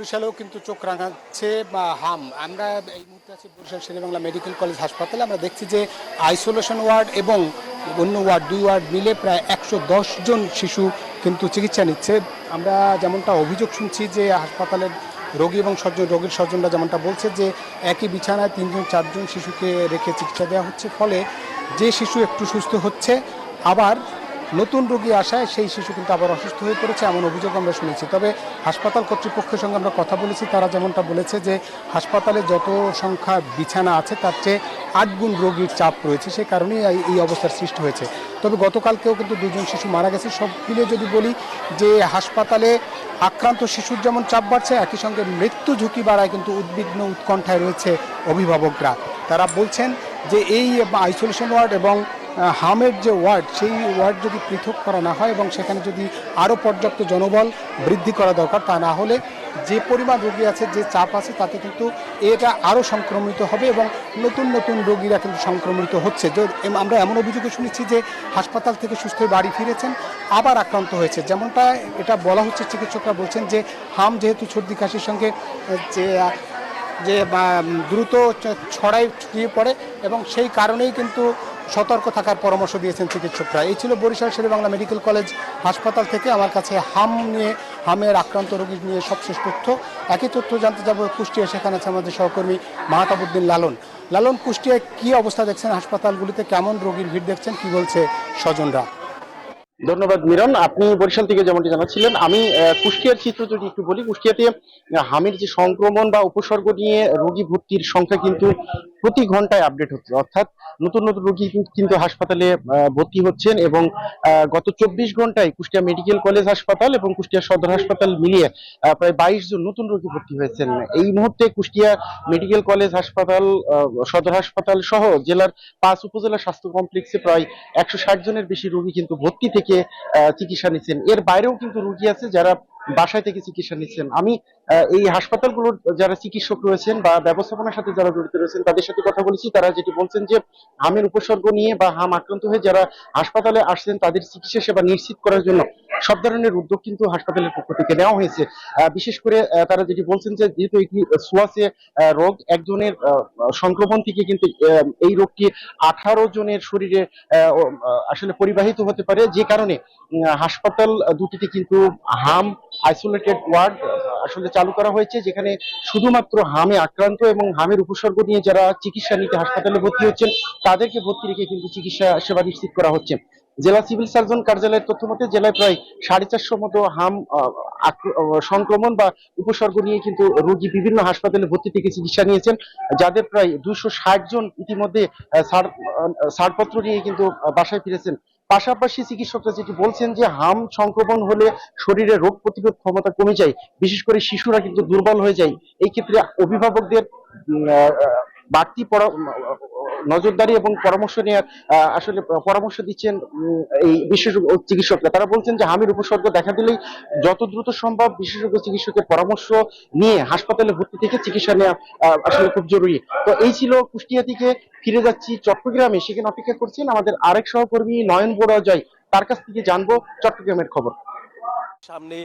বরিশালেও কিন্তু চোখ রাঙাচ্ছে বা হাম। আমরা এই মুহূর্তে আছি বরিশাল শেরেবাংলা মেডিকেল কলেজ হাসপাতালে। আমরা দেখছি যে আইসোলেশন ওয়ার্ড এবং অন্য ওয়ার্ড, দুই ওয়ার্ড মিলে প্রায় 110 জন শিশু কিন্তু চিকিৎসা নিচ্ছে। আমরা যেমনটা অভিযোগ শুনছি যে হাসপাতালের রোগী এবং রোগীর স্বজনরা যেমনটা বলছে যে একই বিছানায় 3-4 জন শিশুকে রেখে চিকিৎসা দেওয়া হচ্ছে, ফলে যে শিশু একটু সুস্থ হচ্ছে আবার নতুন রোগী আসায় সেই শিশু কিন্তু আবার অসুস্থ হয়ে পড়েছে, এমন অভিযোগ আমরা শুনেছি। তবে হাসপাতাল কর্তৃপক্ষের সঙ্গে আমরা কথা বলেছি, তারা যেমনটা বলেছে যে হাসপাতালে যত সংখ্যা বিছানা আছে তার চেয়ে 8 গুণ রোগীর চাপ রয়েছে, সে কারণেই এই অবস্থার সৃষ্টি হয়েছে। তবে গতকালকেও কিন্তু 2 জন শিশু মারা গেছে। সব মিলে যদি বলি যে হাসপাতালে আক্রান্ত শিশুর যেমন চাপ বাড়ছে, একই সঙ্গে মৃত্যু ঝুঁকি বাড়ায় কিন্তু উদ্বিগ্ন উৎকণ্ঠায় রয়েছে অভিভাবকরা। তারা বলছেন যে এই আইসোলেশন ওয়ার্ড এবং হামের যে ওয়ার্ড, সেই ওয়ার্ড যদি পৃথক করা না হয় এবং সেখানে যদি আরও পর্যাপ্ত জনবল বৃদ্ধি করা দরকার, তা না হলে যে পরিমাণ রোগী আছে, যে চাপ আছে, তাতে কিন্তু এটা আরও সংক্রমিত হবে এবং নতুন নতুন রোগীরা কিন্তু সংক্রমিত হচ্ছে। আমরা এমন অভিযোগও শুনেছি যে হাসপাতাল থেকে সুস্থ হয়ে বাড়ি ফিরেছেন, আবার আক্রান্ত হয়েছে। যেমনটা এটা বলা হচ্ছে, চিকিৎসকরা বলছেন যে হাম যেহেতু সর্দি কাশির সঙ্গে যে দ্রুত ছড়িয়ে পড়ে এবং সেই কারণেই কিন্তু সতর্ক থাকার পরামর্শ দিয়েছেন চিকিৎসকরা। এই ছিল বরিশাল শেরেবাংলা মেডিকেল কলেজ হাসপাতাল থেকে আমার কাছে হামের আক্রান্ত রোগী নিয়ে সবশেষ তথ্য। একই তথ্য জানতে যাব কুষ্টিয়া, সেখানে আছে আমাদের সহকর্মী মাহতাবউদ্দিন লালন। কুষ্টিয়ায় কী অবস্থা দেখছেন, হাসপাতালগুলিতে কেমন রোগীর ভিড় দেখছেন, কি বলছে স্বজনরা? ধন্যবাদ মিরন, আপনি বরিশাল থেকে যেমনটি জানাচ্ছিলেন। আমি কুষ্টিয়ার চিত্র যদি একটু বলি, কুষ্টিয়াতে হামির যে সংক্রমণ বা উপসর্গ নিয়ে রোগী ভর্তির সংখ্যা কিন্তু প্রতি ঘন্টায় আপডেট হচ্ছে, অর্থাৎ নতুন নতুন রোগী কিন্তু হাসপাতালে ভর্তি হচ্ছেন এবং গত 24 ঘন্টায় কুষ্টিয়া মেডিকেল কলেজ হাসপাতাল এবং কুষ্টিয়া সদর হাসপাতাল মিলিয়ে প্রায় 22 জন নতুন রোগী ভর্তি হয়েছেন। এই মুহূর্তে কুষ্টিয়া মেডিকেল কলেজ হাসপাতাল, সদর হাসপাতাল সহ জেলার 5 উপজেলা স্বাস্থ্য কমপ্লেক্সে প্রায় 160 জনের বেশি রোগী কিন্তু ভর্তি থেকে চিকিৎসা নিচ্ছেন। এর বাইরেও কিন্তু রোগী আছে যারা বাসায় থেকে চিকিৎসা নিচ্ছেন। আমি এই হাসপাতালগুলোর যারা চিকিৎসক রয়েছেন বা ব্যবস্থাপনার সাথে যারা জড়িত রয়েছেন তাদের সাথে কথা বলেছি। তারা যেটি বলছেন যে হামের উপসর্গ নিয়ে বা হাম আক্রান্ত হয়ে যারা হাসপাতালে আসছেন তাদের চিকিৎসা সেবা নিশ্চিত করার জন্য সব ধরনের উদ্যোগ কিন্তু হাসপাতালের পক্ষ থেকে নেওয়া হয়েছে। বিশেষ করে তারা যেটি বলছেন যে যেহেতু একটি সোয়াসে রোগ, একজনের সংক্রমণ থেকে কিন্তু এই রোগটি 18 জনের শরীরে আসলে পরিবাহিত হতে পারে, যে কারণে হাসপাতাল দুটিতে কিন্তু হাম আইসোলেটেড ওয়ার্ড আসলে চালু করা হয়েছে, যেখানে শুধুমাত্র হামে আক্রান্ত এবং হামের উপসর্গ নিয়ে যারা চিকিৎসা নিতে হাসপাতালে ভর্তি হচ্ছেন তাদেরকে ভর্তি রেখে কিন্তু চিকিৎসা সেবা নিশ্চিত করা হচ্ছে। জেলা সিভিল সার্জন কার্যালয়ের তথ্য মতে জেলায় প্রায় 450 মতো হাম সংক্রমণ বা উপসর্গ নিয়ে কিন্তু রোগী বিভিন্ন হাসপাতালে ভর্তি থেকে চিকিৎসা নিয়েছেন, যাদের প্রায় 260 জন ইতিমধ্যে ছাড়পত্র নিয়ে কিন্তু বাসায় ফিরেছেন। পাশাপাশি চিকিৎসকরা যেটি বলছেন যে হাম সংক্রমণ হলে শরীরে রোগ প্রতিরোধ ক্ষমতা কমে যায়, বিশেষ করে শিশুরা কিন্তু দুর্বল হয়ে যায়। এই ক্ষেত্রে অভিভাবকদের বাড়তি নজরদারি এবং পরামর্শ নেওয়ার আসলে পরামর্শ দিচ্ছেন এই বিশেষজ্ঞ চিকিৎসকরা। তারা বলছেন যে হামির উপসর্গ দেখা দিলেই যত দ্রুত সম্ভব বিশেষজ্ঞ চিকিৎসকের পরামর্শ নিয়ে হাসপাতালে ভর্তি থেকে চিকিৎসা নেওয়া আসলে খুব জরুরি। তো এই ছিল কুষ্টিয়া থেকে। ফিরে যাচ্ছি চট্টগ্রামে, সেখানে অপেক্ষা করছেন আমাদের আরেক সহকর্মী নয়ন বড়জয়, তার কাছ থেকে জানবো চট্টগ্রামের খবর। সামনে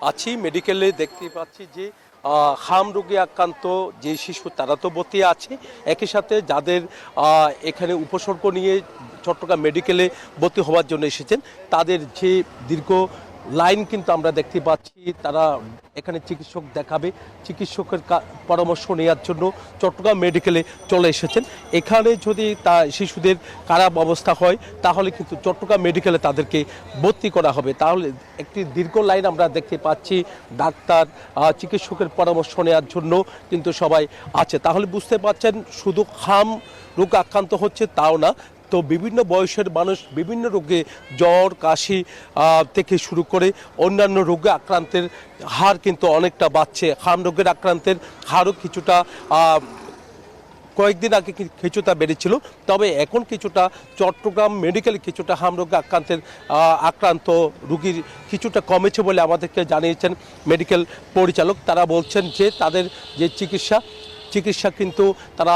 আছি মেডিকেলে, দেখতে পাচ্ছি যে হাম রোগে আক্রান্ত যে শিশু তারা তো ভর্তি আছে, একই সাথে যাদের এখানে উপসর্গ নিয়ে চট্টগ্রাম মেডিকেলে ভর্তি হওয়ার জন্য এসেছেন তাদের যে দীর্ঘ লাইন কিন্তু আমরা দেখতে পাচ্ছি। তারা এখানে চিকিৎসক দেখাবে, চিকিৎসকের পরামর্শ নেওয়ার জন্য চট্টগ্রাম মেডিকেলে চলে এসেছেন। এখানে যদি শিশুদের খারাপ অবস্থা হয় তাহলে কিন্তু চট্টগ্রাম মেডিকেলে তাদেরকে ভর্তি করা হবে। তাহলে একটি দীর্ঘ লাইন আমরা দেখতে পাচ্ছি, ডাক্তার চিকিৎসকের পরামর্শ নেওয়ার জন্য কিন্তু সবাই আছে। তাহলে বুঝতে পারছেন শুধু হাম রোগ আক্রান্ত হচ্ছে তাও না, তো বিভিন্ন বয়সের মানুষ বিভিন্ন রোগে, জ্বর, কাশি থেকে শুরু করে অন্যান্য রোগে আক্রান্তের হার কিন্তু অনেকটা বাড়ছে। হাম রোগের আক্রান্তের হারও কিছুটা কয়েকদিন আগে কিছুটা বেড়েছিল, তবে এখন কিছুটা চট্টগ্রাম মেডিকেলে কিছুটা হাম রোগে আক্রান্ত রোগীর কিছুটা কমেছে বলে আমাদেরকে জানিয়েছেন মেডিকেল পরিচালক। তারা বলছেন যে তাদের যে চিকিৎসা কিন্তু তারা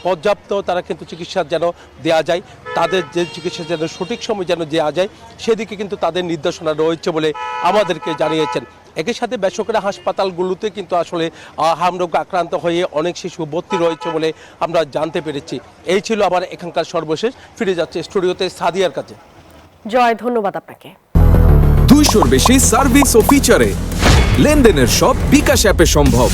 পর্যাপ্ত তারা কিন্তু চিকিৎসা যেন দেওয়া যায়, তাদের যে চিকিৎসা যেন সঠিক সময় যেন দেওয়া যায় সেদিকে কিন্তু তাদের নির্দেশনা রয়েছে বলে আমাদেরকে জানিয়েছেন। একই সাথে বেসরকারি হাসপাতালগুলোতে কিন্তু আসলে হাম রোগে আক্রান্ত হয়ে অনেক শিশু ভর্তি রয়েছে বলে আমরা জানতে পেরেছি। এই ছিল আবার এখানকার সর্বশেষ। ফিরে যাচ্ছে স্টুডিওতে সাদিয়ার কাছে। জয়, ধন্যবাদ আপনাকে। 200-র বেশি সার্ভিস ও ফিচারে লেনদেনের সব বিকাশ অ্যাপে সম্ভব।